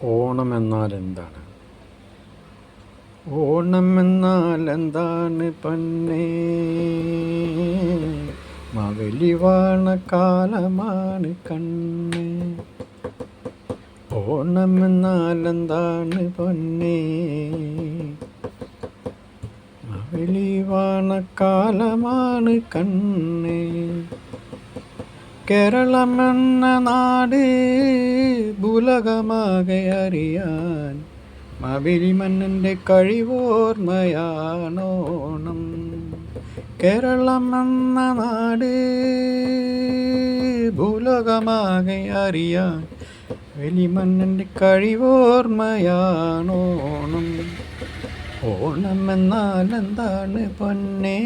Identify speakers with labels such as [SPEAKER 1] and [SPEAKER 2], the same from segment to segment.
[SPEAKER 1] ഓണം എന്നാൽ എന്താണ്? ഓണം എന്നാൽ എന്താണ് പൊന്നേ? മാവേലി വാണക്കാലമാണ് കണ്ണേ. ഓണം എന്നാൽ എന്താണ് പൊന്നേ? മാവേലി വാണക്കാലമാണ് കണ്ണേ. കേരളമെന്ന നാട് ഭൂലോകമാകെ അറിയാൻ മാവേലി മന്നൻ്റെ കഴിവോർമ്മയാണോണം. കേരളമെന്ന നാട് ഭൂലോകമാകെ അറിയാൻ മാവേലി മന്നൻ്റെ കഴിവോർമ്മയാണോണം. ഓണം എന്നാൽ എന്താണ് പൊന്നേ?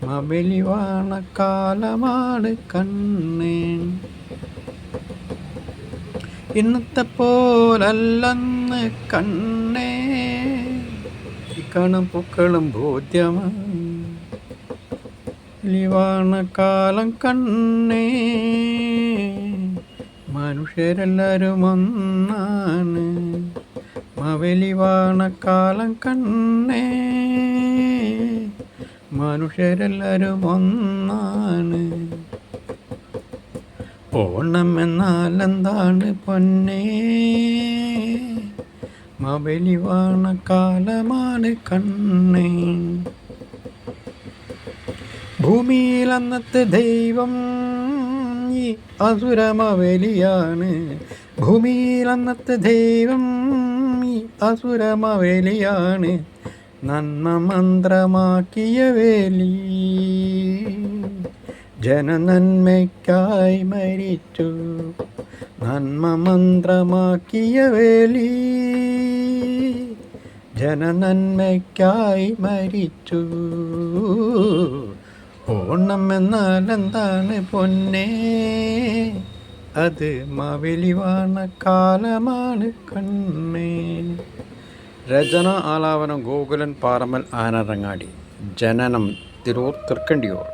[SPEAKER 1] മാവേലി വാണക്കാലമാണ് കണ്ണേ. ഇന്നത്തെ പോലല്ലെന്ന് കണ്ണേ, ഇക്കണം പൂക്കളും ബോധ്യമായി വാണക്കാലം കണ്ണേ. മനുഷ്യരെല്ലാവരും ഒന്നാണ് മാവേലി വാണക്കാലം കണ്ണേ. മനുഷ്യരെല്ലാവരും ഒന്നാണ്. ഓണം എന്നാൽ എന്താണ് പൊന്നേ? മാവേലി വാണക്കാലമാണ് കണ്ണേ. ഭൂമിയിൽ അന്നത്തെ ദൈവം ഈ അസുര മാവേലിയാണ്. ഭൂമിയിൽ അന്നത്തെ ദൈവം ഈ അസുര മാവേലിയാണ്. നന്മ മന്ത്രമാക്കിയ വേലി ജനനന്മയ്ക്കായി മരിച്ചു. നന്മ മന്ത്രമാക്കിയ വേലി ജനനന്മയ്ക്കായി മരിച്ചു. ഓണം എന്നാൽ എന്താണ് പൊന്നേ? അത് മാവേലി വാണക്കാലമാണ് കണ്ണേ. രചന ആലാപനം ഗോകുലൻ പാറമ്മൽ ആനരങ്ങാടി. ജനനം തിരൂർ തൃക്കണ്ടിയൂർ.